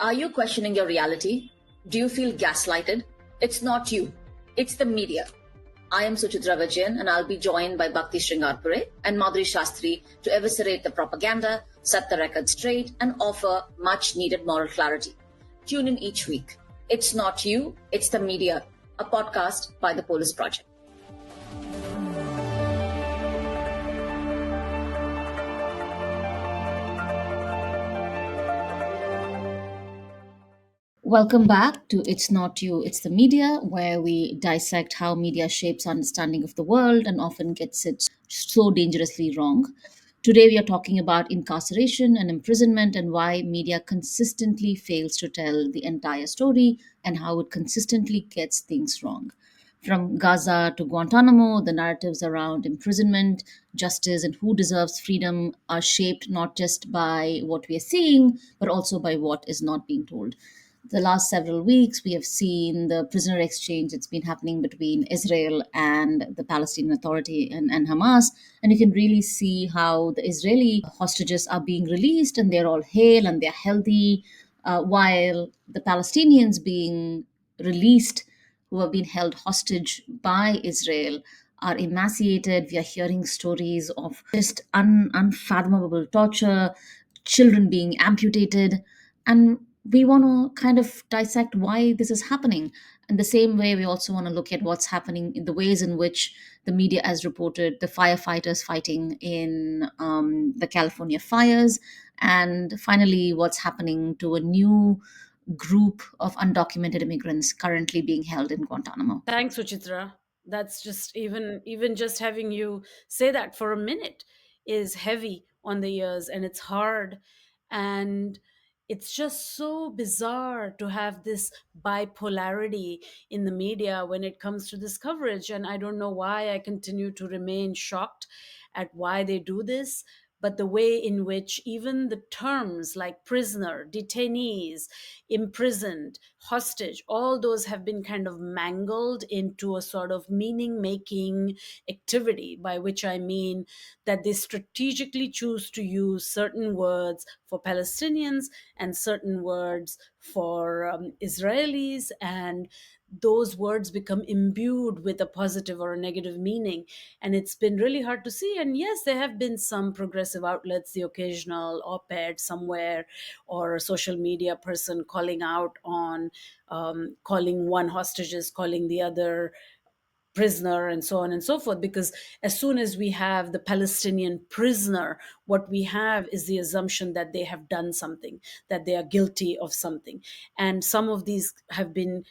Are you questioning your reality? Do you feel gaslighted? It's not you, it's the media. I am Suchitra and I'll be joined by Bhakti and Madhuri Shastri to eviscerate the propaganda, set the record straight, and offer much needed moral clarity. Tune in each week. It's not you, it's the media, a podcast by the Polis Project. Welcome back to It's Not You, It's the Media, where we dissect how media shapes our understanding of the world and often gets it so dangerously wrong. Today, we are talking about incarceration and imprisonment and why media consistently fails to tell the entire story and how it consistently gets things wrong. From Gaza to Guantanamo, the narratives around imprisonment, justice, and who deserves freedom are shaped not just by what we are seeing, but also by what is not being told. The last several weeks, we have seen the prisoner exchange that's been happening between Israel and the Palestinian Authority and Hamas. And you can really see how the Israeli hostages are being released and they're all hale and they're healthy, while the Palestinians being released, who have been held hostage by Israel, are emaciated. We are hearing stories of just unfathomable torture, children being amputated. And we want to kind of dissect why this is happening. And the same way, we also want to look at what's happening in the ways in which the media has reported the firefighters fighting in the California fires. And finally, what's happening to a new group of undocumented immigrants currently being held in Guantanamo. Thanks, Suchitra. That's just even just having you say that for a minute is heavy on the ears, and it's hard, and it's just so bizarre to have this bipolarity in the media when it comes to this coverage. And I don't know why I continue to remain shocked at why they do this. But the way in which even the terms like prisoner, detainees, imprisoned, hostage, all those have been kind of mangled into a sort of meaning making activity, by which I mean that they strategically choose to use certain words for Palestinians and certain words for Israelis, and those words become imbued with a positive or a negative meaning. And it's been really hard to see. And yes, there have been some progressive outlets, the occasional op-ed somewhere, or a social media person calling out on calling one hostages, calling the other prisoner, and so on and so forth. Because as soon as we have the Palestinian prisoner, what we have is the assumption that they have done something, that they are guilty of something. And some of these have been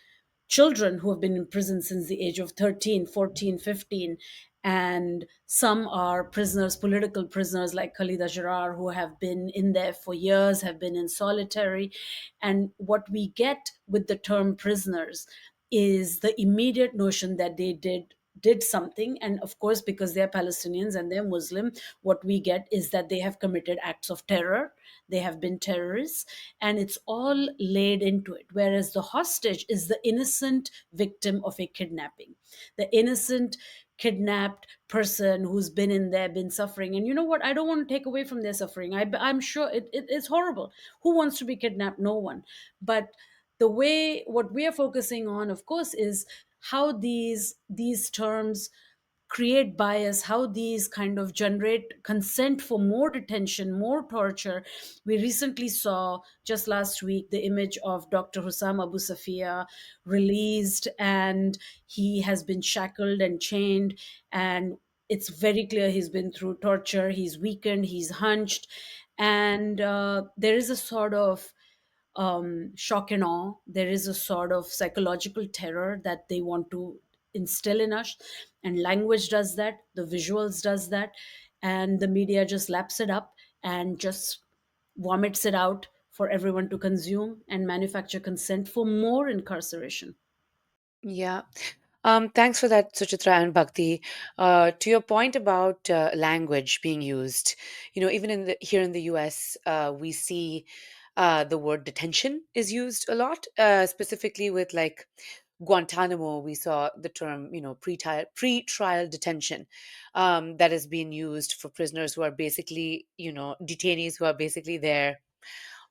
children who have been in prison since the age of 13, 14, 15. And some are prisoners, political prisoners like Khalida Jarrar, who have been in there for years, have been in solitary. And what we get with the term prisoners is the immediate notion that they did something. And of course, because they're Palestinians and they're Muslim, what we get is that they have committed acts of terror, they have been terrorists, and it's all laid into it. Whereas the hostage is the innocent victim of a kidnapping, the innocent kidnapped person who's been in there, been suffering. And you know what, I don't want to take away from their suffering. I'm sure it's horrible. Who wants to be kidnapped? No one. But the way, what we are focusing on, of course, is how these terms create bias, how these kind of generate consent for more detention, more torture. We recently saw, just last week, the image of Dr. Hussam Abu Safia released, and he has been shackled and chained. And it's very clear he's been through torture, he's weakened, he's hunched. And there is a sort of shock and awe. There is a sort of psychological terror that they want to instill in us. And language does that, the visuals does that, and the media just laps it up and just vomits it out for everyone to consume and manufacture consent for more incarceration. Yeah. Thanks for that, Suchitra and Bhakti. To your point about language being used, even here in the US, we see the word detention is used a lot, specifically with like Guantanamo. We saw the term, pre-trial detention, that is being used for prisoners who are basically, detainees who are basically there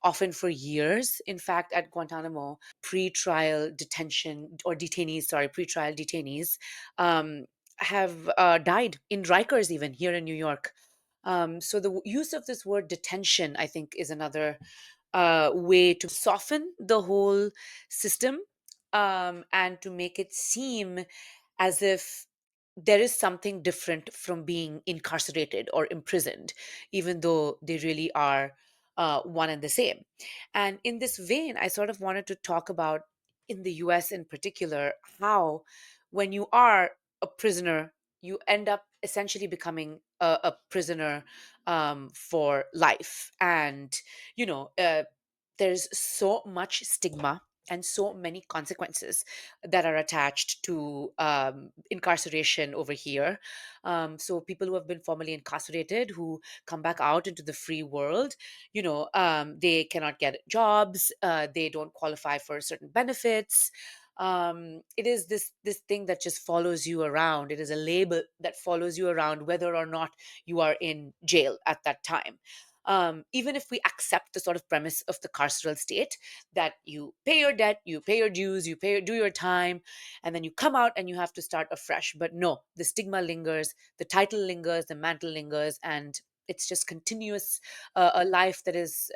often for years. In fact, at Guantanamo, pre-trial detention or detainees, sorry, pre-trial detainees have died in Rikers, even here in New York. So the use of this word detention, I think, is another way to soften the whole system, and to make it seem as if there is something different from being incarcerated or imprisoned, even though they really are one and the same. And in this vein, I sort of wanted to talk about, in the US in particular, how when you are a prisoner, you end up essentially becoming a prisoner for life. And, you know, there's so much stigma and so many consequences that are attached to incarceration over here. So people who have been formerly incarcerated, who come back out into the free world, they cannot get jobs, they don't qualify for certain benefits. It is this thing that just follows you around. It is a label that follows you around whether or not you are in jail at that time. Even if we accept the sort of premise of the carceral state, that you pay your debt, you pay your dues, do your time, and then you come out and you have to start afresh. But no, the stigma lingers, the title lingers, the mantle lingers, and it's just continuous, a life that is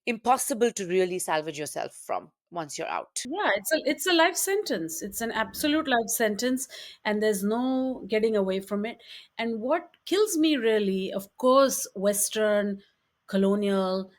impossible to really salvage yourself from once you're out. Yeah, it's a life sentence. It's an absolute life sentence, and there's no getting away from it. And what kills me really, of course, Western colonial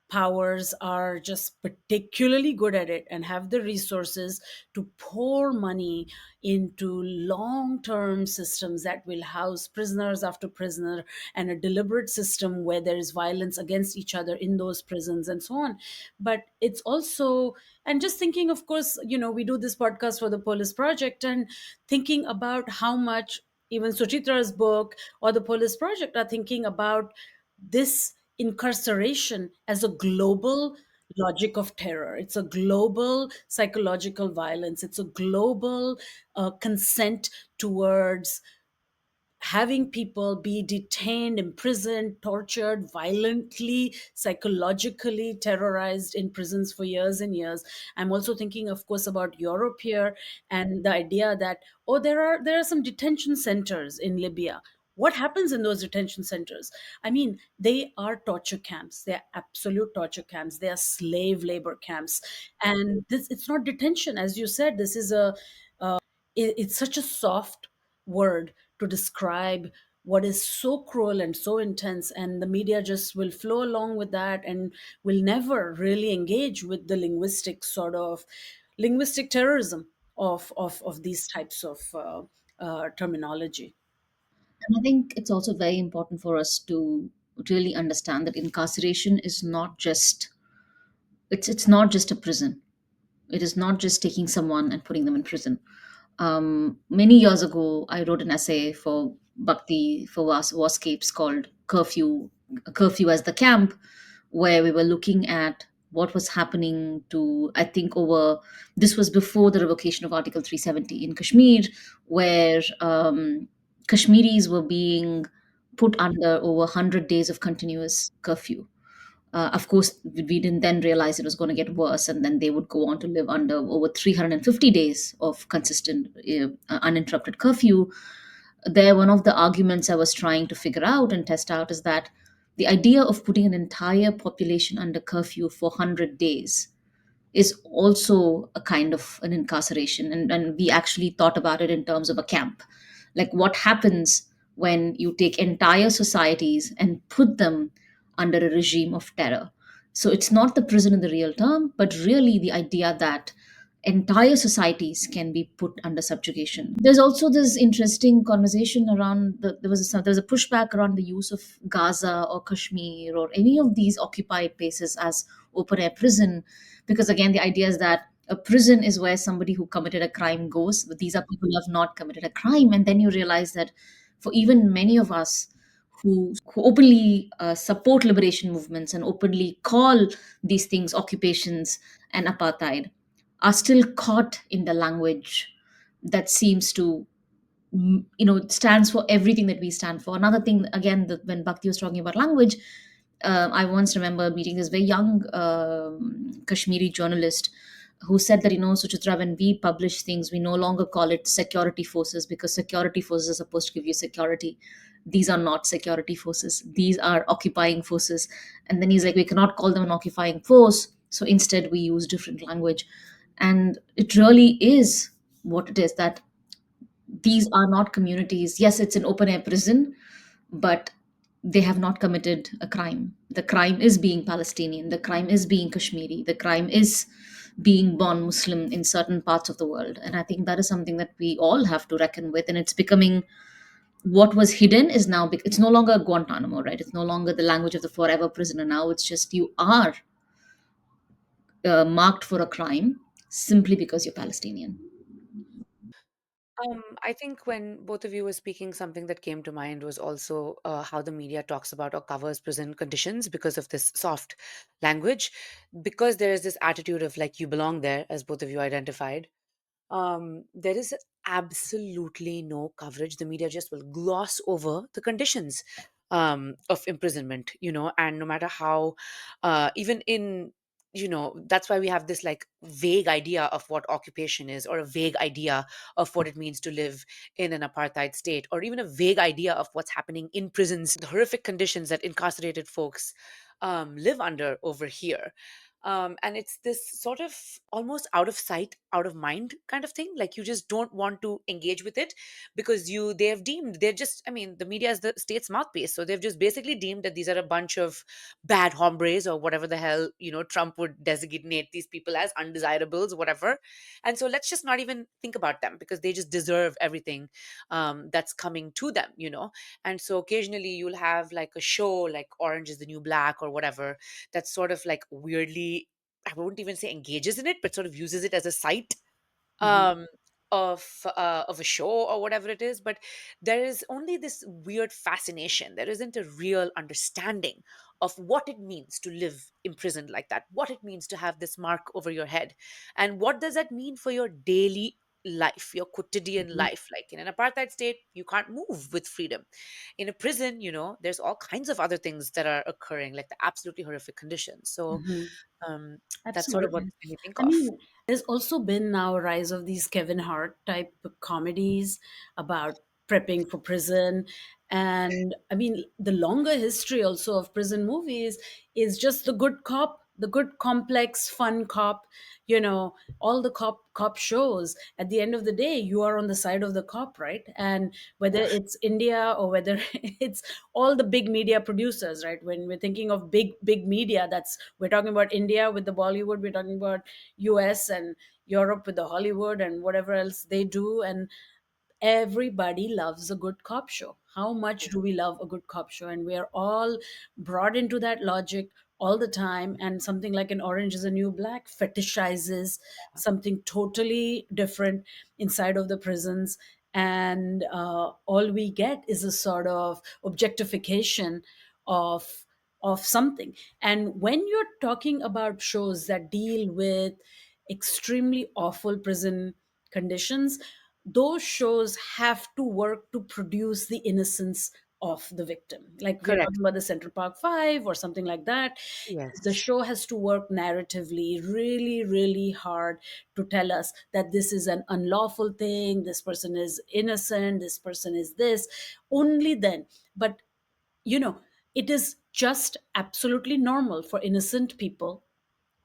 powers are just particularly good at it and have the resources to pour money into long-term systems that will house prisoners after prisoner, and a deliberate system where there is violence against each other in those prisons and so on. But it's also, and just thinking, of course, we do this podcast for the Polis Project, and thinking about how much even Suchitra's book or the Polis Project are thinking about this incarceration as a global logic of terror. It's a global psychological violence. It's a global consent towards having people be detained, imprisoned, tortured, violently, psychologically terrorized in prisons for years and years. I'm also thinking, of course, about Europe here, and the idea that, oh, there are some detention centers in Libya. What happens in those detention centers? I mean, they are torture camps. They are absolute torture camps. They are slave labor camps. And this, it's not detention, as you said. This is it's such a soft word to describe what is so cruel and so intense, and the media just will flow along with that and will never really engage with the linguistic terrorism of these types of terminology. And I think it's also very important for us to really understand that incarceration is not just it's not just a prison. It is not just taking someone and putting them in prison. Many years ago, I wrote an essay for Bhakti for Warscapes called Curfew as the Camp, where we were looking at what was happening to, I think, this was before the revocation of Article 370 in Kashmir, where Kashmiris were being put under over 100 days of continuous curfew. Of course, we didn't then realize it was going to get worse, and then they would go on to live under over 350 days of consistent, uninterrupted curfew. There, one of the arguments I was trying to figure out and test out is that the idea of putting an entire population under curfew for 100 days is also a kind of an incarceration. And we actually thought about it in terms of a camp. Like, what happens when you take entire societies and put them under a regime of terror? So it's not the prison in the real term, but really the idea that entire societies can be put under subjugation. There's also this interesting conversation around there was a pushback around the use of Gaza or Kashmir or any of these occupied places as open air prison, because again the idea is that a prison is where somebody who committed a crime goes, but these are people who have not committed a crime. And then you realize that for even many of us who openly support liberation movements and openly call these things occupations and apartheid, are still caught in the language that seems to stands for everything that we stand for. Another thing, again, when Bhakti was talking about language, I once remember meeting this very young Kashmiri journalist who said that, Suchitra, when we publish things, we no longer call it security forces because security forces are supposed to give you security. These are not security forces, these are occupying forces. And then he's like, we cannot call them an occupying force. So instead, we use different language. And it really is what it is, that these are not communities. Yes, it's an open air prison, but they have not committed a crime. The crime is being Palestinian, the crime is being Kashmiri, the crime is being born Muslim in certain parts of the world. And I think that is something that we all have to reckon with. And it's becoming, what was hidden is now, it's no longer Guantanamo, right? It's no longer the language of the forever prisoner. Now it's just you are marked for a crime simply because you're Palestinian. I think when both of you were speaking, something that came to mind was also how the media talks about or covers prison conditions because of this soft language, because there is this attitude of like you belong there, as both of you identified. There is absolutely no coverage. The media just will gloss over the conditions of imprisonment, and no matter how, even in, that's why we have this like vague idea of what occupation is, or a vague idea of what it means to live in an apartheid state, or even a vague idea of what's happening in prisons, the horrific conditions that incarcerated folks live under over here. And it's this sort of almost out of sight, out of mind kind of thing. Like you just don't want to engage with it because they have deemed, they're just, I mean, the media is the state's mouthpiece. So they've just basically deemed that these are a bunch of bad hombres or whatever the hell, Trump would designate these people as, undesirables, whatever. And so let's just not even think about them because they just deserve everything that's coming to them. And so occasionally you'll have like a show like Orange is the New Black or whatever that sort of like weirdly, I won't even say engages in it, but sort of uses it as a site Mhm. um of a show or whatever it is. But there is only this weird fascination. There isn't a real understanding of what it means to live imprisoned like that, what it means to have this mark over your head, and what does that mean for your daily life, your quotidian Mhm. life. Like in an apartheid state, you can't move with freedom. In a prison, there's all kinds of other things that are occurring, like the absolutely horrific conditions. So Mhm. um that's sort of what Absolutely. made me think I of. mean, there's also been now a rise of these Kevin Hart type comedies about prepping for prison. And I mean, the longer history also of prison movies is just the good cop, the good complex fun cop, all the cop shows. At the end of the day, you are on the side of the cop, right? And whether it's India or whether it's all the big media producers, right? When we're thinking of big media, that's, we're talking about India with the Bollywood, we're talking about US and Europe with the Hollywood and whatever else they do. And everybody loves a good cop show. How much do we love a good cop show? And we are all brought into that logic all the time. And something like an Orange is a New Black fetishizes something totally different inside of the prisons. And all we get is a sort of objectification of something. And when you're talking about shows that deal with extremely awful prison conditions, those shows have to work to produce the innocence of the victim. Like we're Correct. talking about the Central Park Five or something like that. The Yes. show has to work narratively really, really hard to tell us that this is an unlawful thing, this person is innocent, this person is this. Only then. But, you know, it is just absolutely normal for innocent people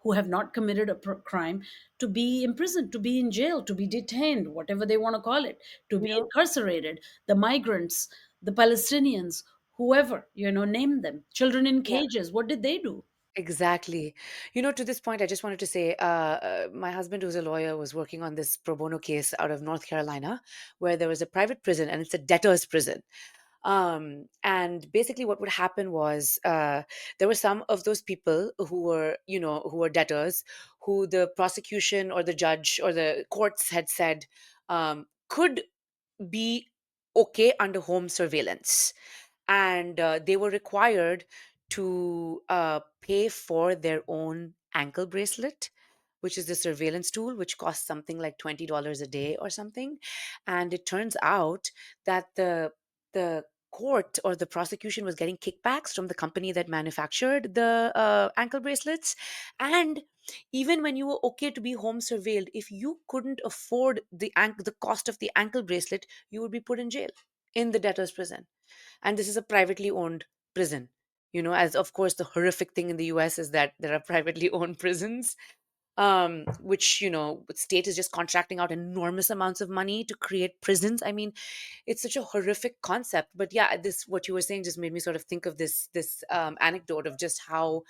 who have not committed a crime to be imprisoned, to be in jail, to be detained, whatever they want to call it, to You be know, incarcerated. The migrants, the Palestinians, whoever, name them. Children in yeah, cages, what did they do? exactly. To this point, I just wanted to say, my husband, who's a lawyer, was working on this pro bono case out of North Carolina, where there was a private prison, and it's a debtor's prison. And basically, what would happen was there were some of those people who were debtors, who the prosecution or the judge or the courts had said could be okay under home surveillance. And they were required to pay for their own ankle bracelet, which is the surveillance tool, which costs something like $20 a day or something. And it turns out that the court or the prosecution was getting kickbacks from the company that manufactured the ankle bracelets. And even when you were okay to be home surveilled, if you couldn't afford the cost of the ankle bracelet, you would be put in jail, in the debtor's prison. And this is a privately owned prison. As of course the horrific thing in the US is that there are privately owned prisons, which state is just contracting out enormous amounts of money to create prisons. I mean, it's such a horrific concept. But yeah, this what you were saying just made me sort of think of this anecdote of just how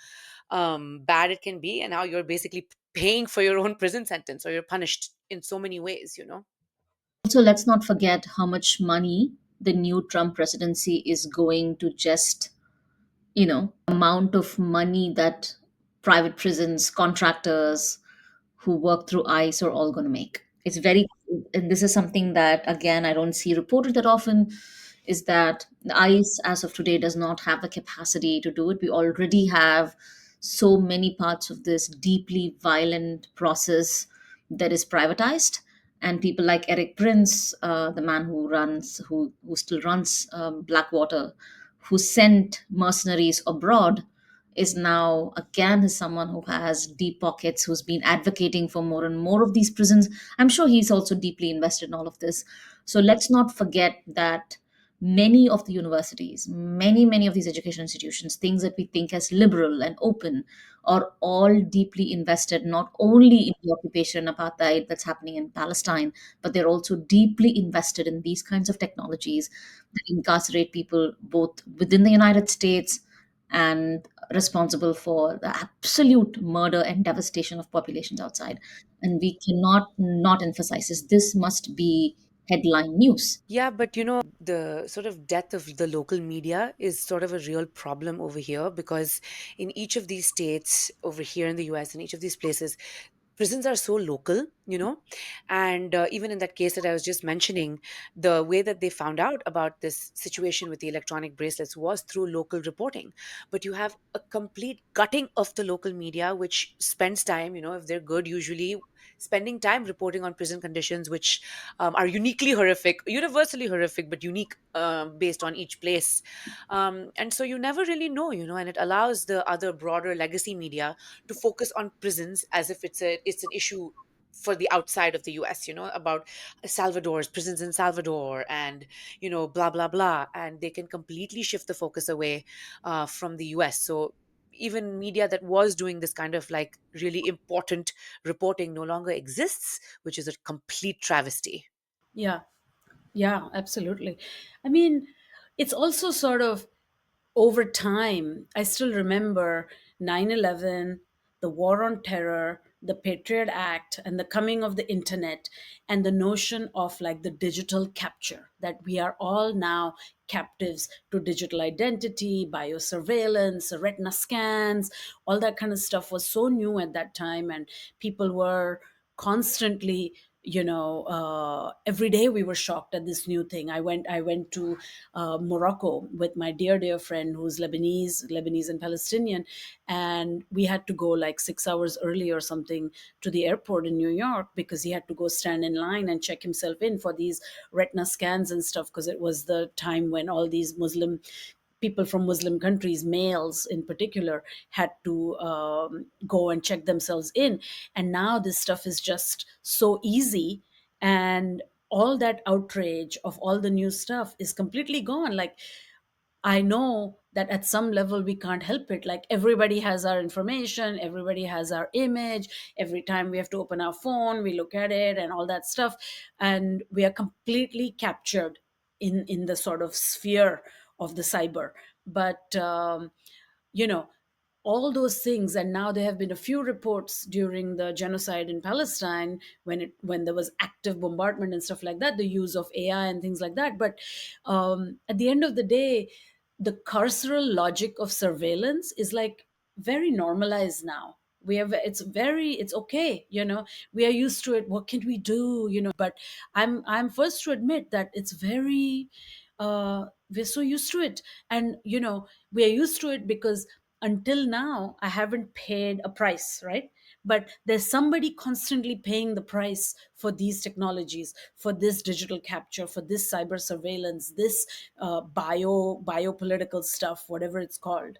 bad it can be, and how you're basically paying for your own prison sentence, or you're punished in so many ways. Also, let's not forget how much money the new Trump presidency is going to just, amount of money that private prisons, contractors who work through ICE are all going to make. It's very, and this is something that, again, I don't see reported that often, is that the ICE, as of today, does not have the capacity to do it. We already have so many parts of this deeply violent process that is privatized. And people like Eric Prince, the man who still runs Blackwater, who sent mercenaries abroad, is now again is someone who has deep pockets, who's been advocating for more and more of these prisons. I'm sure he's also deeply invested in all of this. So let's not forget that many of the universities, many of these education institutions, things that we think as liberal and open, are all deeply invested not only in the occupation and apartheid that's happening in Palestine, but they're also deeply invested in these kinds of technologies that incarcerate people both within the United States and responsible for the absolute murder and devastation of populations outside. And we cannot not emphasize this. This must be headline news. Yeah, but the sort of death of the local media is sort of a real problem over here, because in each of these states over here in the US, in each of these places, prisons are so local. And even in that case that I was just mentioning, the way that they found out about this situation with the electronic bracelets was through local reporting. But you have a complete gutting of the local media, which spends time, if they're good, usually spending time reporting on prison conditions, which are uniquely horrific, universally horrific, but unique, based on each place. And so you never really know, and it allows the other broader legacy media to focus on prisons as if it's an issue for the outside of the US, about Salvador's prisons in Salvador, and blah blah blah, and they can completely shift the focus away from the US. So even media that was doing this kind of like really important reporting no longer exists, which is a complete travesty. Yeah. Yeah, absolutely. I mean, it's also sort of over time. I still remember 9/11, the war on terror, the Patriot Act, and the coming of the internet, and the notion of like the digital capture, that we are all now captives to digital identity, biosurveillance, retina scans, all that kind of stuff was so new at that time. And people were constantly, every day we were shocked at this new thing. I went to Morocco with my dear friend who's Lebanese and Palestinian, and we had to go like 6 hours early or something to the airport in New York, because he had to go stand in line and check himself in for these retina scans and stuff, because it was the time when all these Muslim people from Muslim countries, males in particular, had to go and check themselves in. And now this stuff is just so easy, and all that outrage of all the new stuff is completely gone. Like, I know that at some level we can't help it. Like, everybody has our information, everybody has our image. Every time we have to open our phone, we look at it and all that stuff. And we are completely captured in the sort of sphere of the cyber. But, you know, all those things. And now there have been a few reports during the genocide in Palestine, when there was active bombardment and stuff like that, the use of AI and things like that. But at the end of the day, the carceral logic of surveillance is like very normalized now. We have it's okay, we are used to it. What can we do, but I'm first to admit that it's very we're so used to it. And we are used to it because until now I haven't paid a price, right? but there's somebody constantly paying the price for these technologies, for this digital capture, for this cyber surveillance, this biopolitical stuff, whatever it's called.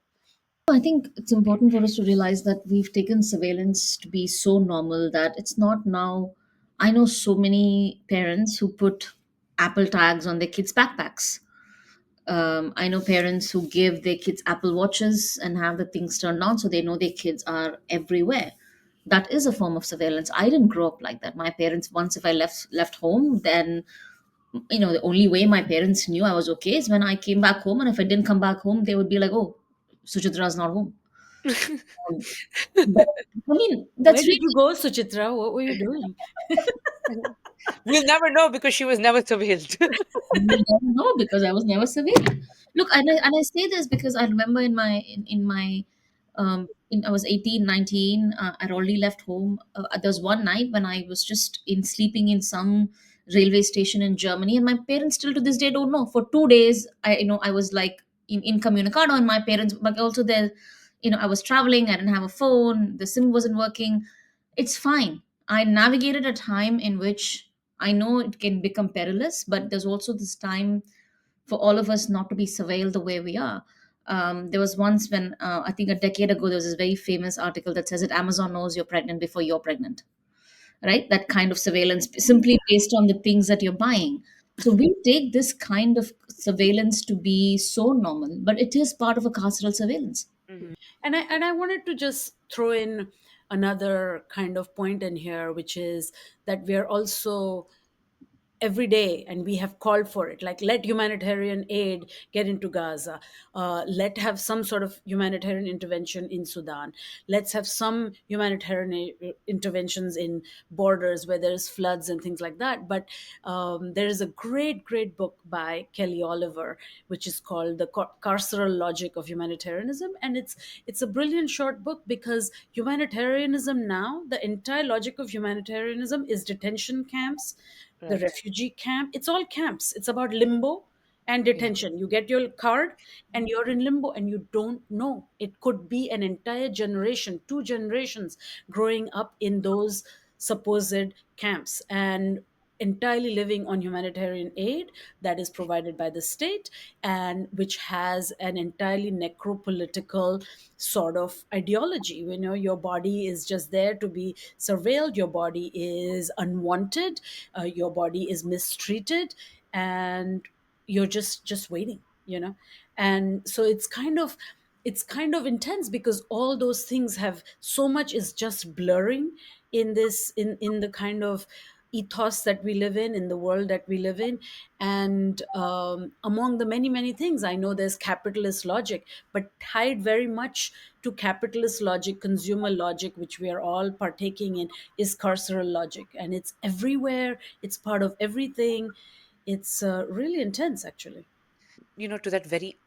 I think it's important for us to realize that we've taken surveillance to be so normal that it's not now. I know so many parents who put Apple tags on their kids' backpacks. I know parents who give their kids Apple watches and have the things turned on so they know their kids are everywhere. That is a form of surveillance. I didn't grow up like that. My parents, once if I left home, then the only way my parents knew I was okay is when I came back home, and if I didn't come back home, they would be like, "Oh, Suchitra's not home." Um, but I mean, Where that's did you really. go, Suchitra? What were you doing? We'll never know because she was never surveilled. You will never know because I was never surveilled. Look, and I say this because I remember I was 18, 19. I'd already left home. There was one night when I was just in sleeping in some railway station in Germany, and my parents still to this day don't know. For 2 days, I was like incommunicado, and my parents, but also there, I was traveling. I didn't have a phone. The SIM wasn't working. It's fine. I navigated a time in which I know it can become perilous, but there's also this time for all of us not to be surveilled the way we are. There was once when, I think a decade ago, there was this very famous article that says that Amazon knows you're pregnant before you're pregnant, right? That kind of surveillance simply based on the things that you're buying. So we take this kind of surveillance to be so normal, but it is part of a carceral surveillance. And I wanted to just throw in another kind of point in here, which is that we are also every day, and we have called for it, like, let humanitarian aid get into Gaza, let have some sort of humanitarian intervention in Sudan, let's have some humanitarian interventions in borders where there's floods and things like that. But there is a great book by Kelly Oliver, which is called The Carceral Logic of Humanitarianism, and it's a brilliant short book, because humanitarianism now, the entire logic of humanitarianism is detention camps, the Right. refugee camp. It's all camps. It's about limbo and Yeah. detention. You get your card and you're in limbo and you don't know. It could be an entire generation, two generations growing up in those supposed camps and entirely living on humanitarian aid that is provided by the state, and which has an entirely necropolitical sort of ideology. Your body is just there to be surveilled, your body is unwanted, your body is mistreated, and you're just waiting, and so it's kind of intense, because all those things have so much is just blurring in this in the kind of ethos that we live in the world that we live in. And among the many things, I know there's capitalist logic, but tied very much to capitalist logic, consumer logic, which we are all partaking in, is carceral logic, and it's everywhere, it's part of everything. It's really intense, actually. To that very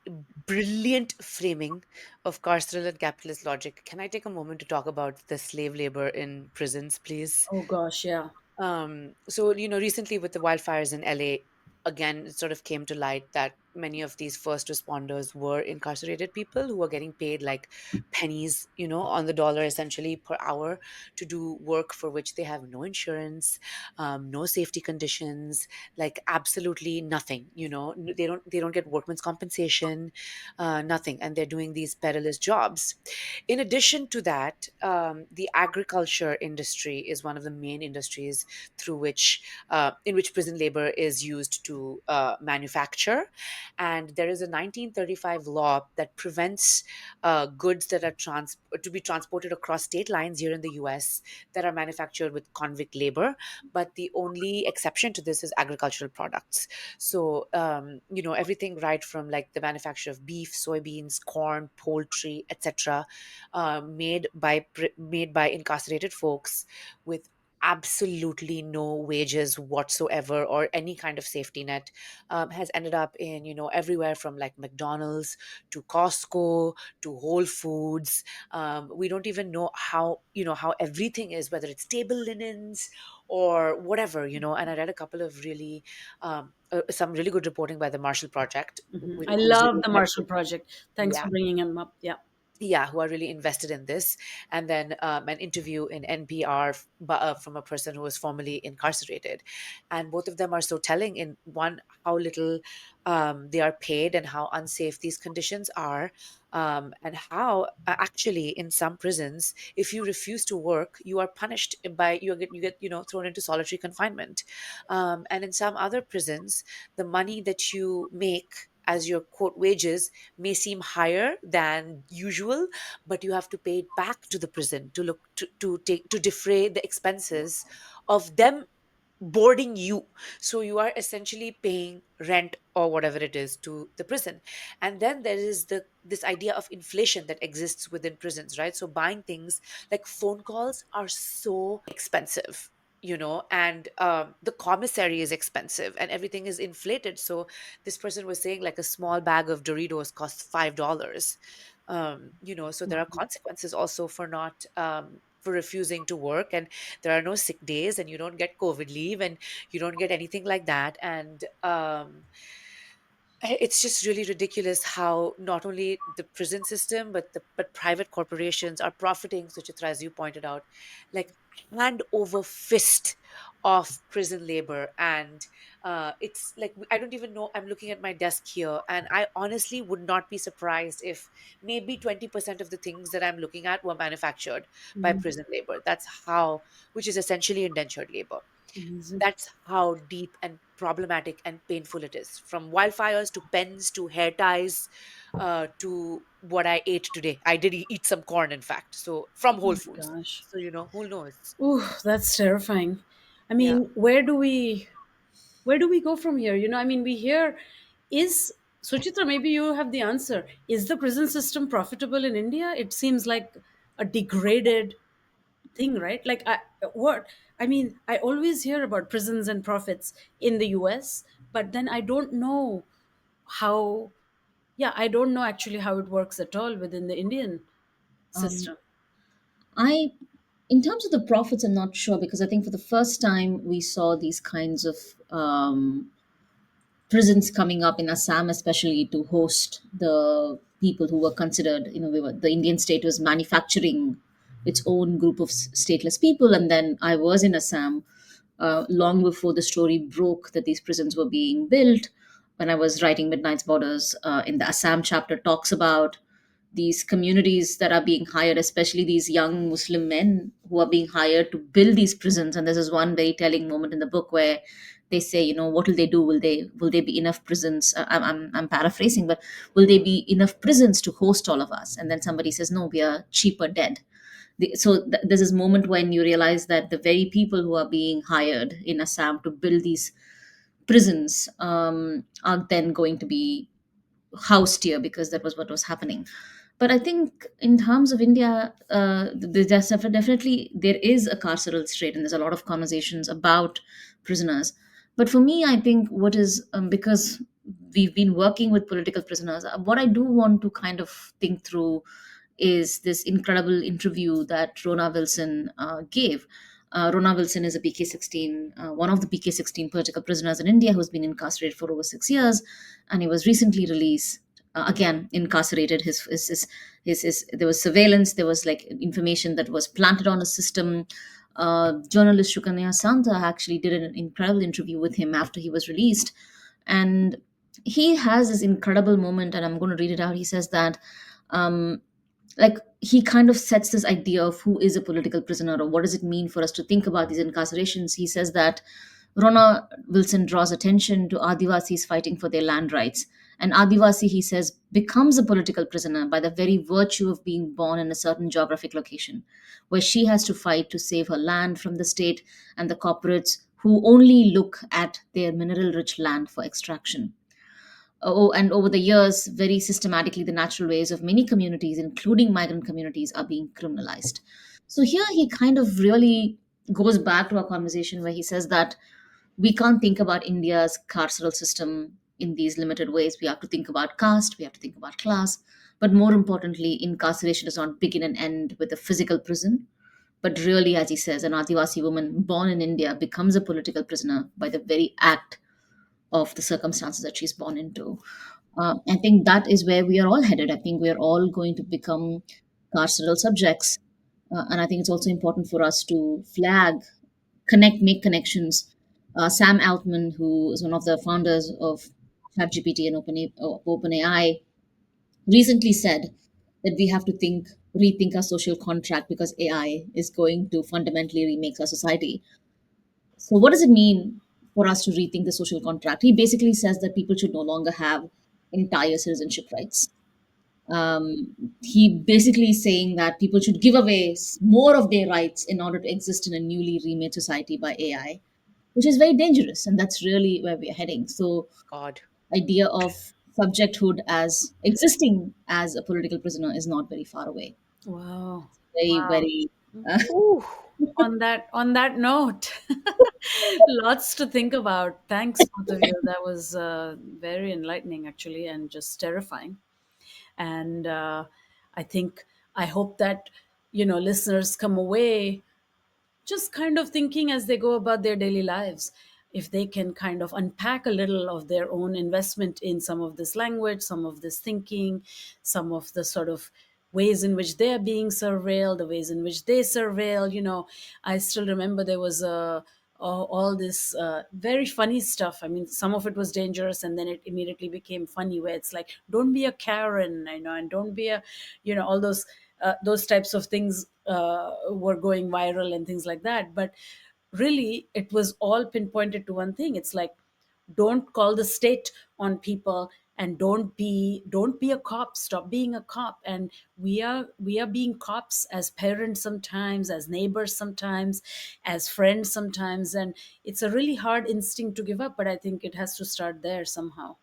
brilliant framing of carceral and capitalist logic, can I take a moment to talk about the slave labor in prisons, please? Oh gosh, yeah. So, recently with the wildfires in LA, again, it sort of came to light that many of these first responders were incarcerated people who were getting paid like pennies, on the dollar essentially per hour to do work for which they have no insurance, no safety conditions, like absolutely nothing. They don't get workman's compensation, nothing, and they're doing these perilous jobs. In addition to that, the agriculture industry is one of the main industries through which in which prison labor is used to manufacture. And there is a 1935 law that prevents goods that are to be transported across state lines here in the US that are manufactured with convict labor. But the only exception to this is agricultural products. So, everything right from like the manufacture of beef, soybeans, corn, poultry, etc., made by incarcerated folks with absolutely no wages whatsoever or any kind of safety net, has ended up in everywhere from like McDonald's to Costco to Whole Foods. We don't even know how everything is, whether it's table linens or whatever. And I read a couple of really some really good reporting by the Marshall Project, I who's love really the Marshall Project. Thanks yeah, for bringing him up. Yeah. yeah, who are really invested in this, and then an interview in NPR from a person who was formerly incarcerated, and both of them are so telling. In one, how little they are paid and how unsafe these conditions are, and how actually in some prisons, if you refuse to work, you are punished by you get thrown into solitary confinement, and in some other prisons, the money that you make as your quote wages may seem higher than usual, but you have to pay it back to the prison to look to take to defray the expenses of them boarding you. So you are essentially paying rent or whatever it is to the prison. And then there is this idea of inflation that exists within prisons, right? So buying things like phone calls are so expensive, and the commissary is expensive and everything is inflated. So this person was saying like a small bag of Doritos costs $5. So there are consequences also for not for refusing to work, and there are no sick days, and you don't get COVID leave, and you don't get anything like that. And it's just really ridiculous how not only the prison system but private corporations are profiting, Suchitra, as you pointed out, like hand over fist of prison labor. And it's like I don't even know. I'm looking at my desk here, and I honestly would not be surprised if maybe 20% of the things that I'm looking at were manufactured by Mhm. prison labor. That's how, which is essentially indentured labor. Amazing. That's how deep and problematic and painful it is. From wildfires to pens to hair ties, to what I ate today. I did eat some corn, in fact. So from Oh Whole my Foods. gosh. So who knows? Ooh, that's terrifying. I Yeah. mean, where do we go from here? I mean, we hear is Suchitra, maybe you have the answer. Is the prison system profitable in India? It seems like a degraded thing, right? Like, what? I mean, I always hear about prisons and profits in the US, but then I don't know how, yeah, I don't know actually how it works at all within the Indian Um, system. I, in terms of the profits, I'm not sure because I think for the first time we saw these kinds of prisons coming up in Assam, especially to host the people who were considered, the Indian state was manufacturing its own group of stateless people. And then I was in Assam long before the story broke that these prisons were being built. When I was writing Midnight's Borders, in the Assam chapter, talks about these communities that are being hired, especially these young Muslim men who are being hired to build these prisons. And this is one very telling moment in the book where they say, what will they do? Will they be enough prisons? I'm paraphrasing, but will they be enough prisons to host all of us? And then somebody says, no, we are cheaper dead. There's this moment when you realize that the very people who are being hired in Assam to build these prisons are then going to be housed here because that was what was happening. But I think in terms of India, definitely there is a carceral state, and there's a lot of conversations about prisoners. But for me, I think what is because we've been working with political prisoners, what I do want to kind of think through is this incredible interview that Rona Wilson gave. Rona Wilson is a PK-16, one of the PK-16 political prisoners in India who's been incarcerated for over 6 years, and he was recently released. Again, incarcerated. There was surveillance. There was like information that was planted on a system. Journalist Shukanya Santa actually did an incredible interview with him after he was released, and he has this incredible moment, and I'm going to read it out. He says that um, like he kind of sets this idea of who is a political prisoner or what does it mean for us to think about these incarcerations. He says that Rona Wilson draws attention to Adivasis fighting for their land rights. And Adivasi, he says, becomes a political prisoner by the very virtue of being born in a certain geographic location, where she has to fight to save her land from the state and the corporates who only look at their mineral rich land for extraction. And over the years, very systematically, the natural ways of many communities, including migrant communities, are being criminalized. So here he kind of really goes back to our conversation where he says that we can't think about India's carceral system in these limited ways. We have to think about caste, we have to think about class, but more importantly, incarceration does not begin and end with a physical prison. But really, as he says, an Adivasi woman born in India becomes a political prisoner by the very act of the circumstances that she's born into. I think that is where we are all headed. I think we are all going to become carceral subjects. And I think it's also important for us to flag, connect, make connections. Sam Altman, who is one of the founders of ChatGPT and OpenAI, recently said that we have to rethink our social contract because AI is going to fundamentally remake our society. So, what does it mean for us to rethink the social contract? He basically says that people should no longer have entire citizenship rights. He basically is saying that people should give away more of their rights in order to exist in a newly remade society by AI, which is very dangerous, and that's really where we are heading. So, God. idea of subjecthood as existing as a political prisoner is not very far away. Wow. Very, Wow. very. Ooh. On that note, lots to think about. Thanks, both of you. That was very enlightening, actually, and just terrifying. And I think, I hope that, listeners come away just kind of thinking as they go about their daily lives, if they can kind of unpack a little of their own investment in some of this language, some of this thinking, some of the sort of ways in which they're being surveilled, the ways in which they surveil. I still remember there was all this very funny stuff. I mean, some of it was dangerous, and then it immediately became funny, where it's like, don't be a Karen, and don't be a, all those types of things were going viral and things like that. But really, it was all pinpointed to one thing. It's like, don't call the state on people, and don't be a cop. Stop being a cop. And we are being cops as parents sometimes, as neighbors sometimes, as friends sometimes. And it's a really hard instinct to give up, but I think it has to start there somehow.